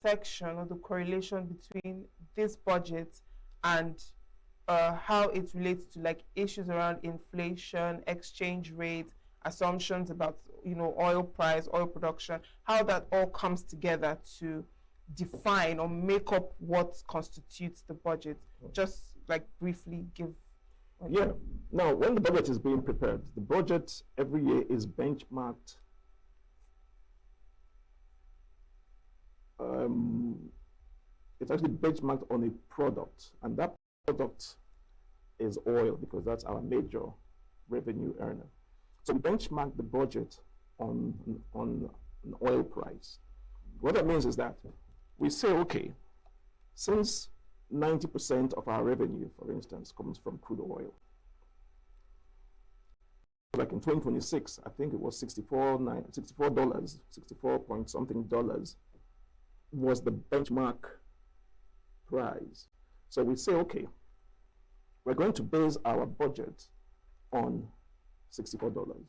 intersection or the correlation between this budget and how it relates to like issues around inflation, exchange rate, assumptions about oil price, oil production, how that all comes together to define or make up what constitutes the budget. Just like briefly give. Yeah. Now, when the budget is being prepared, the budget every year is benchmarked. It's actually benchmarked on a product, and that product is oil because that's our major revenue earner. So we benchmark the budget on an oil price. What that means is that we say, okay, since 90% of our revenue, for instance, comes from crude oil. Like in 2026, I think it was $64 point something dollars was the benchmark price. So we say, okay, we're going to base our budget on $64.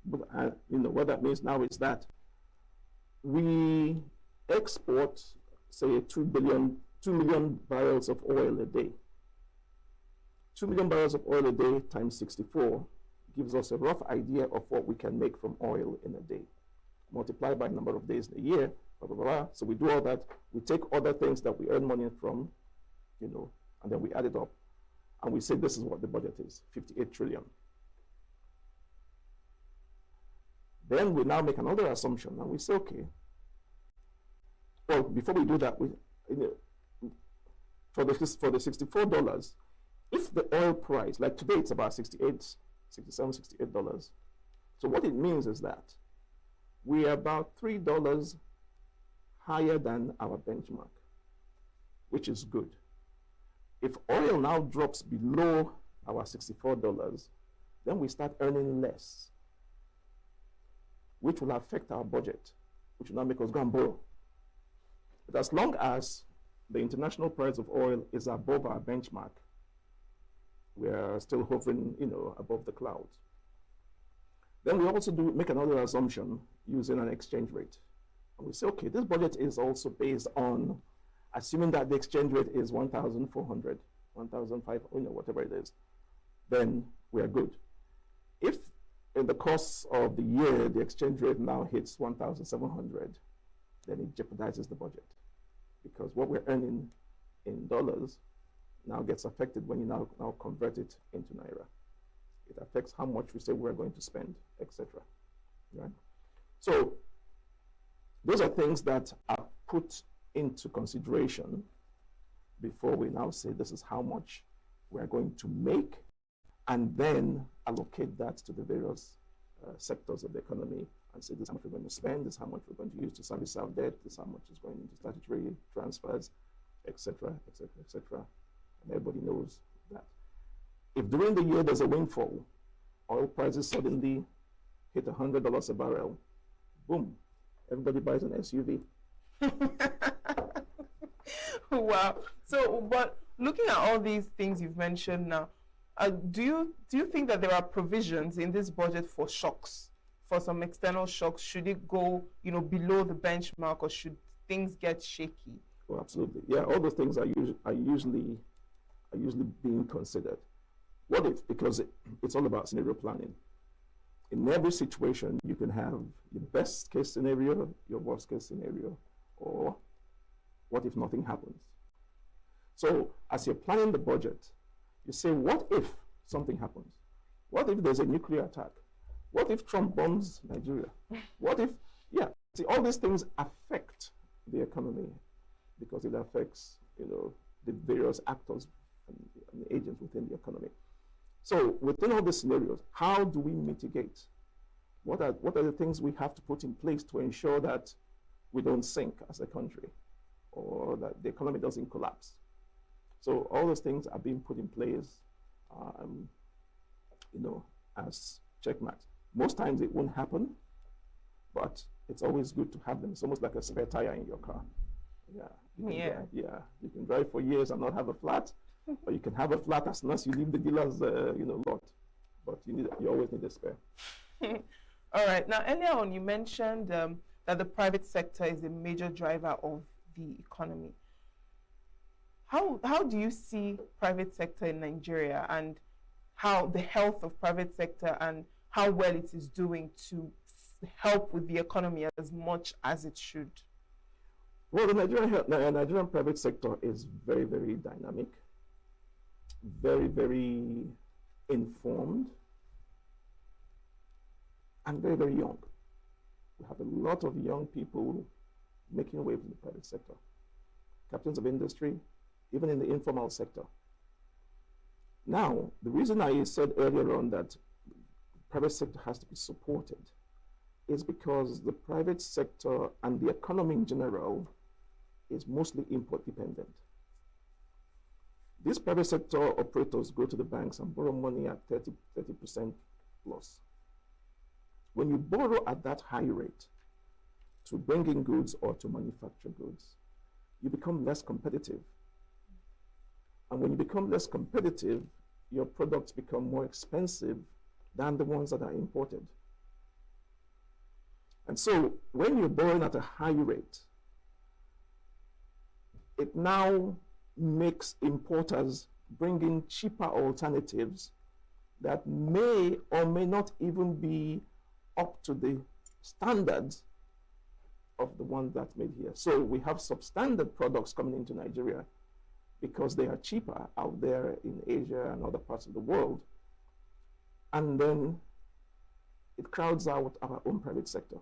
But what that means now is that we export, say, 2 million barrels of oil a day. 2 million barrels of oil a day times 64 gives us a rough idea of what we can make from oil in a day. Multiply by the number of days in a year, blah, blah, blah. So we do all that. We take other things that we earn money from, and then we add it up. And we say this is what the budget is, 58 trillion. Then we now make another assumption, and we say, okay, well, before we do that, for the $64, if the oil price, like today it's about $68, $67, $68. So what it means is that we are about $3 higher than our benchmark, which is good. If oil now drops below our $64, then we start earning less, which will affect our budget, which will now make us go and borrow. But as long as the international price of oil is above our benchmark, we are still hovering, above the clouds. Then we also make another assumption using an exchange rate. And we say, okay, this budget is also based on assuming that the exchange rate is 1,400, 1,500, whatever it is, then we are good. If in the course of the year, the exchange rate now hits 1,700, then it jeopardizes the budget. Because what we're earning in dollars now gets affected when you now convert it into Naira. It affects how much we say we're going to spend, etc. Right? So those are things that are put into consideration before we now say this is how much we're going to make, and then allocate that to the various sectors of the economy and say this is how much we're going to spend, this is how much we're going to use to service our debt, this is how much is going into statutory transfers, etc., etc., etc. And everybody knows that. If during the year there's a windfall, oil prices suddenly hit $100 a barrel, boom, everybody buys an SUV. Wow. So, but looking at all these things you've mentioned now, do you think that there are provisions in this budget for shocks, for some external shocks? Should it go, below the benchmark, or should things get shaky? Oh, absolutely. Yeah, all those things are usually being considered. What if? Because it's all about scenario planning. In every situation, you can have your best case scenario, your worst case scenario, or what if nothing happens? So as you're planning the budget, you say, what if something happens? What if there's a nuclear attack? What if Trump bombs Nigeria? What if, see, all these things affect the economy because it affects, the various actors and agents within the economy. So within all these scenarios, how do we mitigate? What are the things we have to put in place to ensure that we don't sink as a country, or that the economy doesn't collapse? So all those things are being put in place, as checkmarks. Most times it won't happen, but it's always good to have them. It's almost like a spare tire in your car. You can drive for years and not have a flat, or you can have a flat as soon as you leave the dealer's, lot. But you always need a spare. All right. Now, earlier on, you mentioned that the private sector is a major driver of the economy. How do you see private sector in Nigeria, and how the health of private sector and how well it is doing to help with the economy as much as it should? Well, the Nigerian private sector is very, very dynamic, very, very informed, and very, very young. We have a lot of young people making waves in the private sector, captains of industry, even in the informal sector. Now, the reason I said earlier on that the private sector has to be supported is because the private sector and the economy in general is mostly import dependent. These private sector operators go to the banks and borrow money at 30% plus. When you borrow at that high rate to bring in goods or to manufacture goods, you become less competitive. And when you become less competitive, your products become more expensive than the ones that are imported. And so when you're borrowing at a high rate, it now makes importers bring in cheaper alternatives that may or may not even be up to the standards of the ones that's made here. So we have substandard products coming into Nigeria because they are cheaper out there in Asia and other parts of the world. And then it crowds out our own private sector.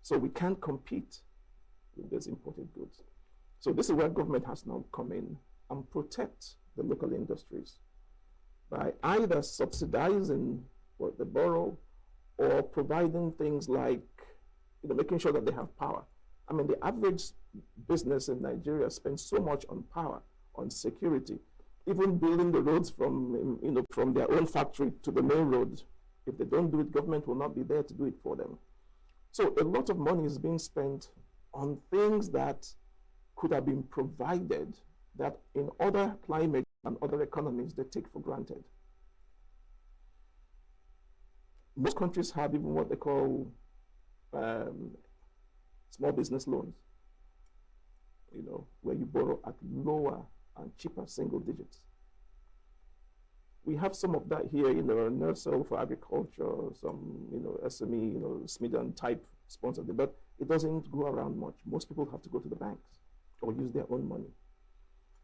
So we can't compete with these imported goods. So this is where government has now come in and protect the local industries by either subsidizing what they borrow or providing things like, making sure that they have power. I mean, the average business in Nigeria spends so much on power, on security, even building the roads from, from their own factory to the main road. If they don't do it, government will not be there to do it for them. So a lot of money is being spent on things that could have been provided that in other climates and other economies they take for granted. Most countries have even what they call small business loans, where you borrow at lower and cheaper single digits. We have some of that here, NERSL for agriculture, some, SME, SMIDAN type sponsored, but it doesn't go around much. Most people have to go to the banks or use their own money.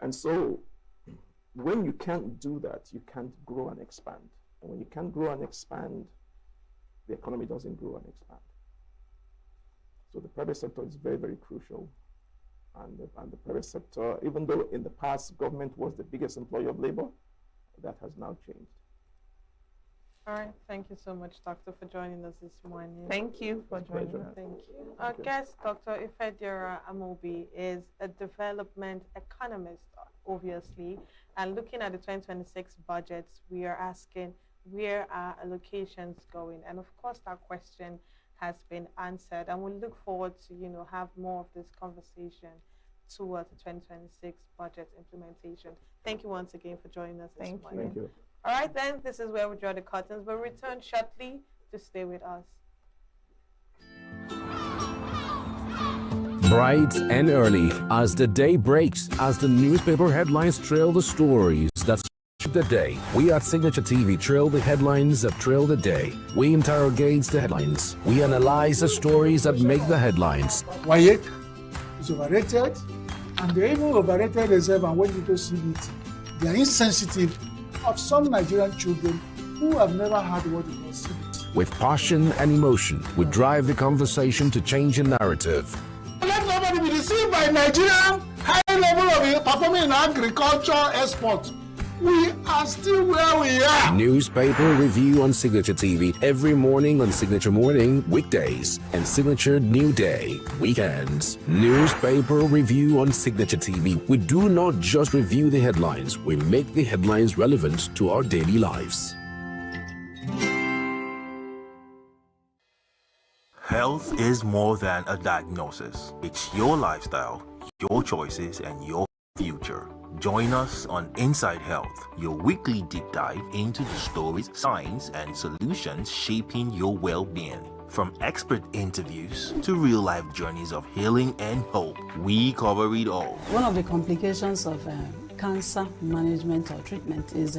And so when you can't do that, you can't grow and expand. And when you can't grow and expand, the economy doesn't grow and expand. So the private sector is very, very crucial. And the private sector, even though in the past government was the biggest employer of labor, that has now changed. All right. Thank you so much, Doctor, for joining us this morning. Thank you for joining us. Thank you. Our guest, Dr. Ifedira Amobi, is a development economist, obviously. And looking at the 2026 budgets, we are asking, where are allocations going? And of course, that question has been answered. And we look forward to, have more of this conversation towards the 2026 budget implementation. Thank you once again for joining us this morning. Thank you. All right, then, this is where we draw the curtains. We'll return shortly to stay with us. Bright and early as the day breaks, as the newspaper headlines trail the stories that shape the day. We at Signaturetv trail the headlines that trail the day. We interrogate the headlines. We analyze the stories that make the headlines. Why is overrated, and they even overrated themselves, and when people see it, they are insensitive of some Nigerian children who have never had what it was CBT. With passion and emotion, we drive the conversation to change the narrative. Let nobody be deceived by Nigerian high level of performing in agriculture export. We are still where we are. Newspaper review on Signaturetv every morning on Signature Morning, weekdays, and Signature New Day, weekends. Newspaper review on Signaturetv. We do not just review the headlines, we make the headlines relevant to our daily lives. Health is more than a diagnosis. It's your lifestyle, your choices, and your future. Join us on Inside Health, your weekly deep dive into the stories, science, and solutions shaping your well-being. From expert interviews to real-life journeys of healing and hope, we cover it all. One of the complications of cancer management or treatment is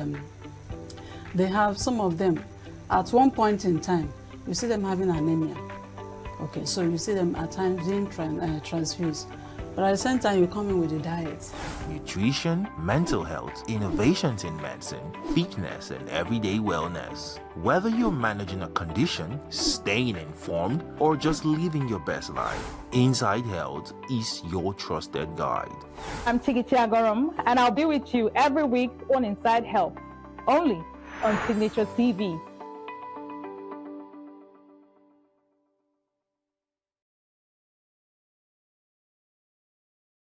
they have some of them at one point in time, you see them having anemia. Okay, so you see them at times being transfused. But at the same time, you come in with a diet. Nutrition, mental health, innovations in medicine, fitness, and everyday wellness. Whether you're managing a condition, staying informed, or just living your best life, Inside Health is your trusted guide. I'm Signaturetv, and I'll be with you every week on Inside Health, only on Signature TV.